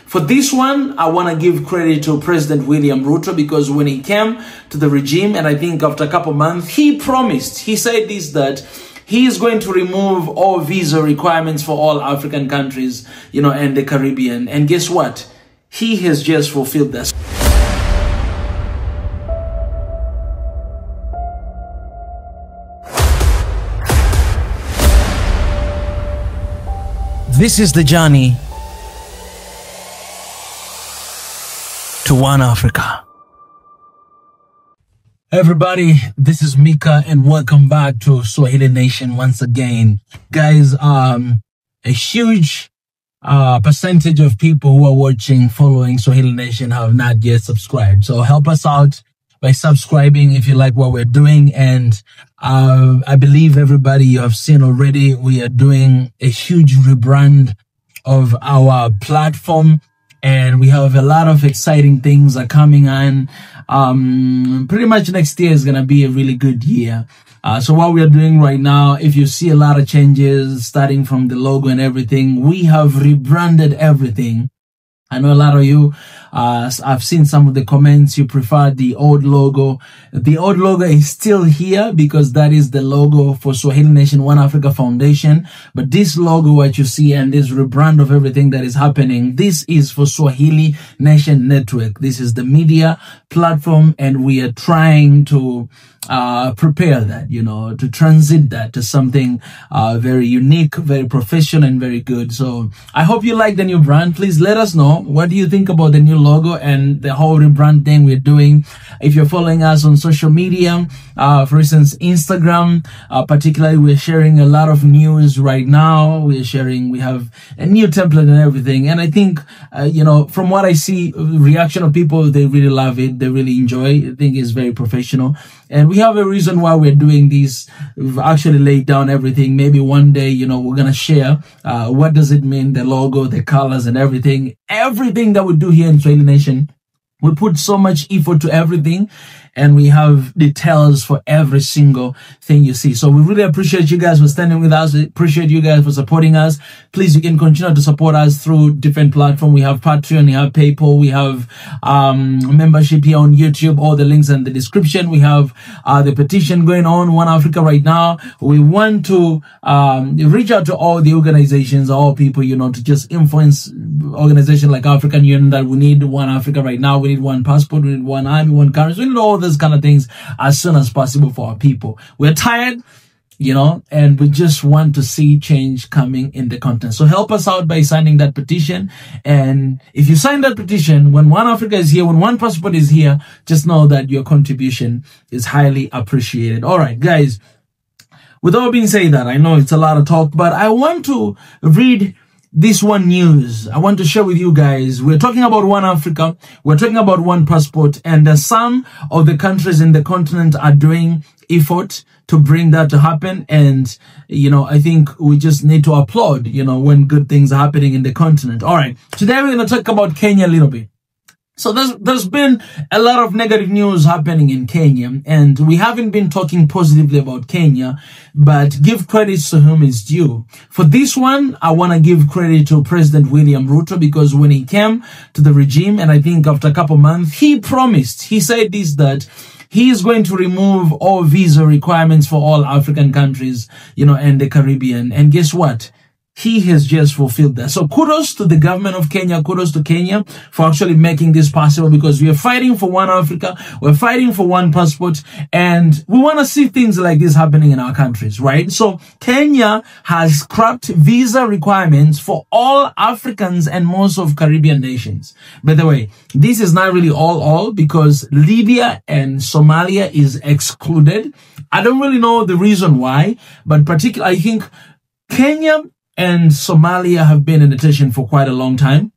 For this one, I want to give credit to President William Ruto, because when he came to the regime, and I think after a couple months, he said this, that he is going to remove all visa requirements for all African countries, and the Caribbean. And guess what? He has just fulfilled that. This is the journey to One Africa. Everybody, this is Mika and welcome back to Swahili Nation once again. Guys, a huge percentage of people who are watching, following Swahili Nation have not yet subscribed. So help us out by subscribing if you like what we're doing. And I believe everybody, you have seen already, we are doing a huge rebrand of our platform. And we have a lot of exciting things are coming on. Pretty much next year is going to be a really good year. So what we are doing right now, if you see a lot of changes starting from the logo and everything, we have rebranded everything. I know a lot of you, I've seen some of the comments, you prefer the old logo. The old logo is still here because that is the logo for Swahili Nation One Africa Foundation. But this logo, what you see, and this rebrand of everything that is happening, this is for Swahili Nation Network. This is the media platform, and we are trying to prepare that, to transit that to something very unique, very professional, and very good. So I hope you like the new brand. Please let us know, what do you think about the new logo and the whole rebrand thing we're doing? If you're following us on social media, for instance, Instagram, particularly, we're sharing a lot of news right now. We have a new template and everything. And I think, from what I see, reaction of people, they really love it. They really enjoy it. I think it's very professional. And we have a reason why we're doing this. We've actually laid down everything. Maybe one day, we're going to share what does it mean, the logo, the colors and everything. Everything that we do here in Swahili Nation, we put so much effort to everything, and we have details for every single thing you see. So we really appreciate you guys for standing with us. We appreciate you guys for supporting us. Please, you can continue to support us through different platforms. We have Patreon, we have PayPal, we have membership here on YouTube. All the links in the description. We have the petition going on, One Africa right now. We want to reach out to all the organizations, all people, to just influence organizations like African Union, that we need One Africa right now. We need one passport, we need one army, one currency. We need all those kind of things as soon as possible for our people. We're tired, and we just want to see change coming in the content. So help us out by signing that petition. And if you sign that petition, when One Africa is here, when One Passport is here, just know that your contribution is highly appreciated. All right, guys, with all being said that, I know it's a lot of talk, but I want to read this one news. I want to share with you guys. We're talking about One Africa. We're talking about One Passport, and some of the countries in the continent are doing effort to bring that to happen. And, I think we just need to applaud, when good things are happening in the continent. All right. Today we're going to talk about Kenya a little bit. So there's been a lot of negative news happening in Kenya, and we haven't been talking positively about Kenya, but give credit to whom is due. For this one, I want to give credit to President William Ruto, because when he came to the regime, and I think after a couple months, he said this, that he is going to remove all visa requirements for all African countries, and the Caribbean. And guess what? He has just fulfilled that. So kudos to the government of Kenya, kudos to Kenya for actually making this possible, because we are fighting for One Africa, we're fighting for One Passport, and we want to see things like this happening in our countries, right? So Kenya has scrapped visa requirements for all Africans and most of Caribbean nations. By the way, this is not really all, because Libya and Somalia is excluded. I don't really know the reason why, but particularly, I think Kenya and Somalia have been in detention for quite a long time.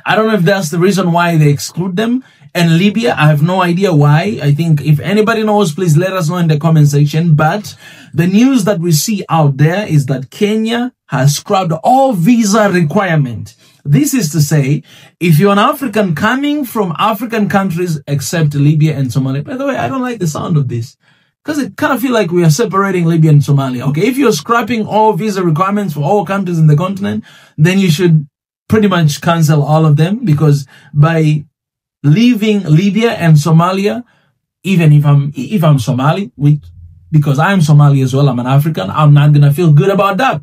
I don't know if that's the reason why they exclude them. And Libya, I have no idea why. I think if anybody knows, please let us know in the comment section. But the news that we see out there is that Kenya has scrubbed all visa requirement. This is to say, if you're an African coming from African countries except Libya and Somalia. By the way, I don't like the sound of this, because it kind of feel like we are separating Libya and Somalia. Okay, if you're scrapping all visa requirements for all countries in the continent, then you should pretty much cancel all of them, because by leaving Libya and Somalia, even if I'm Somali, because I'm Somali as well, I'm an African, I'm not gonna feel good about that,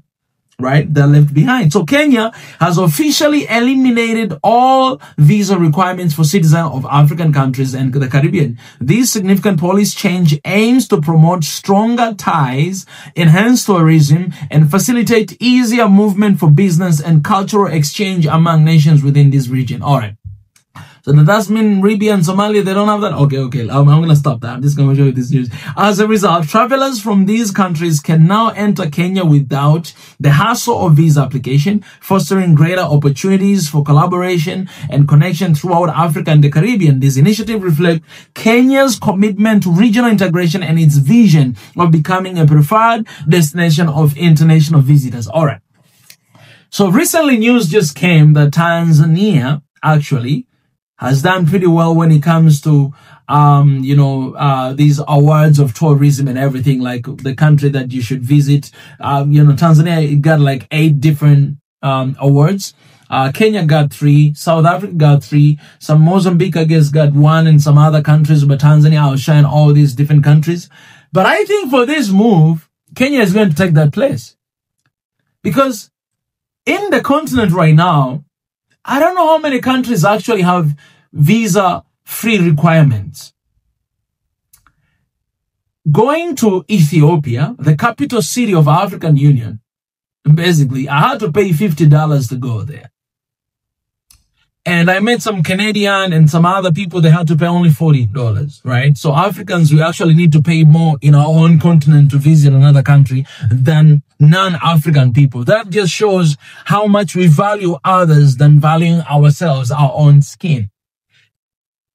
right? They're left behind. So Kenya has officially eliminated all visa requirements for citizens of African countries and the Caribbean. This significant policy change aims to promote stronger ties, enhance tourism, and facilitate easier movement for business and cultural exchange among nations within this region. All right. So does that mean Libya and Somalia, they don't have that? Okay. I'm going to stop that. I'm just going to show you this news. As a result, travelers from these countries can now enter Kenya without the hassle of visa application, fostering greater opportunities for collaboration and connection throughout Africa and the Caribbean. This initiative reflects Kenya's commitment to regional integration and its vision of becoming a preferred destination of international visitors. All right. So recently news just came that Tanzania actually has done pretty well when it comes to, these awards of tourism and everything, like the country that you should visit. Tanzania got like 8 different, awards. Kenya got 3, South Africa got 3, some Mozambique, I guess, got 1, and some other countries, but Tanzania outshine all these different countries. But I think for this move, Kenya is going to take that place. Because in the continent right now, I don't know how many countries actually have visa-free requirements. Going to Ethiopia, the capital city of African Union, basically, I had to pay $50 to go there. And I met some Canadian and some other people, they had to pay only $40, right? So Africans, we actually need to pay more in our own continent to visit another country than non-African people. That just shows how much we value others than valuing ourselves, our own skin.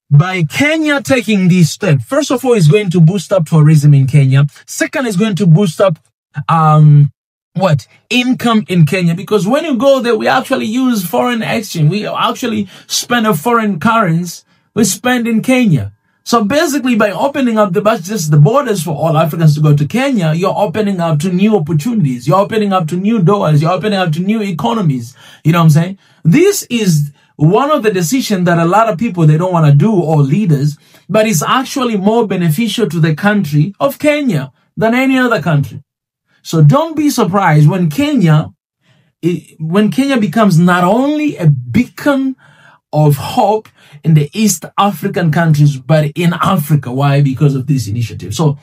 By Kenya taking this step, first of all, it's going to boost up tourism in Kenya. Second, it's going to boost up, income in Kenya, because when you go there, we actually use foreign exchange. We actually spend a foreign currency we spend in Kenya. So basically, by opening up the borders for all Africans to go to Kenya, you're opening up to new opportunities. You're opening up to new doors. You're opening up to new economies. You know what I'm saying? This is one of the decisions that a lot of people, they don't want to do, or leaders, but it's actually more beneficial to the country of Kenya than any other country. So don't be surprised when Kenya becomes not only a beacon of hope in the East African countries, but in Africa. Why? Because of this initiative. So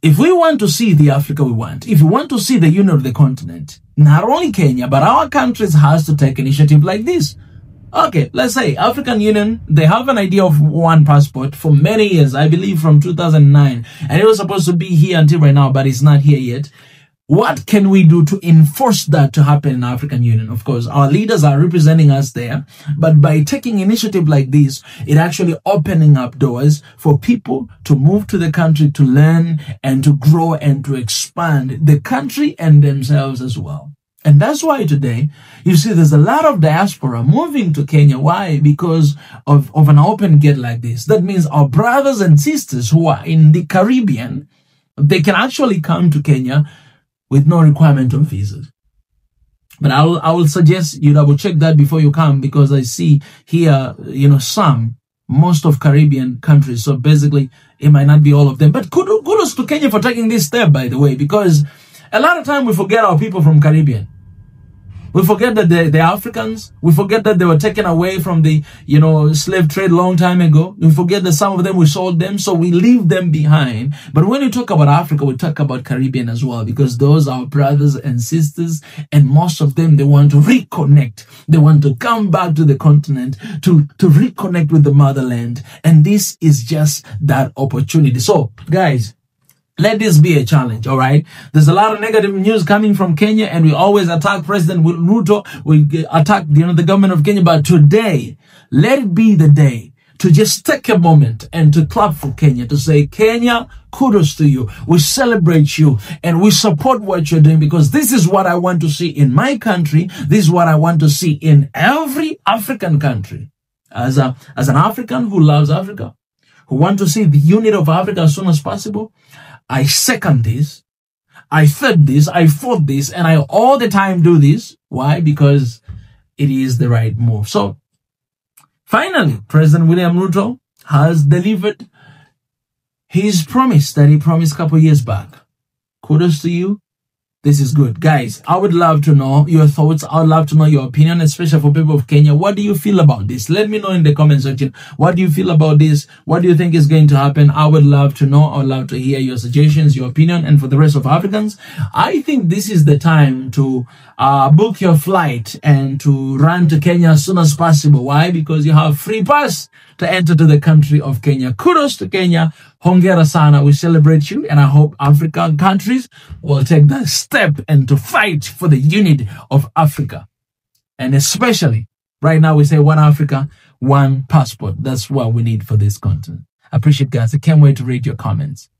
if we want to see the Africa we want, if we want to see the unity of the continent, not only Kenya, but our countries has to take initiative like this. Okay, let's say African Union, they have an idea of one passport for many years, I believe from 2009. And it was supposed to be here until right now, but it's not here yet. What can we do to enforce that to happen in African Union? Of course, our leaders are representing us there, but by taking initiative like this, it actually opening up doors for people to move to the country, to learn and to grow and to expand the country and themselves as well. And that's why today, you see, there's a lot of diaspora moving to Kenya. Why? Because of an open gate like this. That means our brothers and sisters who are in the Caribbean, they can actually come to Kenya with no requirement of visas. But I will suggest you double check that before you come, because I see here, most of Caribbean countries. So basically, it might not be all of them. But kudos to Kenya for taking this step, by the way, because a lot of time we forget our people from Caribbean. We forget that they're Africans. We forget that they were taken away from the, slave trade long time ago. We forget that some of them, we sold them, so we leave them behind. But when you talk about Africa, we talk about Caribbean as well, because those are brothers and sisters, and most of them, they want to reconnect. They want to come back to the continent to reconnect with the motherland. And this is just that opportunity. So, guys, let this be a challenge, all right? There's a lot of negative news coming from Kenya, and we always attack President Ruto. We attack, the government of Kenya. But today, let it be the day to just take a moment and to clap for Kenya, to say, Kenya, kudos to you. We celebrate you, and we support what you're doing, because this is what I want to see in my country. This is what I want to see in every African country. As an African who loves Africa, who want to see the unity of Africa as soon as possible, I second this, I third this, I fourth this, and I all the time do this. Why? Because it is the right move. So finally, President William Ruto has delivered his promise that he promised a couple years back. Kudos to you. This is good. Guys, I would love to know your thoughts. I would love to know your opinion, especially for people of Kenya. What do you feel about this? Let me know in the comment section. What do you feel about this? What do you think is going to happen? I would love to know. I would love to hear your suggestions, your opinion. And for the rest of Africans, I think this is the time to book your flight and to run to Kenya as soon as possible. Why? Because you have free pass to enter to the country of Kenya. Kudos to Kenya. Hongera sana. We celebrate you, and I hope African countries will take that step and to fight for the unity of Africa. And especially right now we say one Africa, one passport. That's what we need for this continent. I appreciate it, guys. I can't wait to read your comments.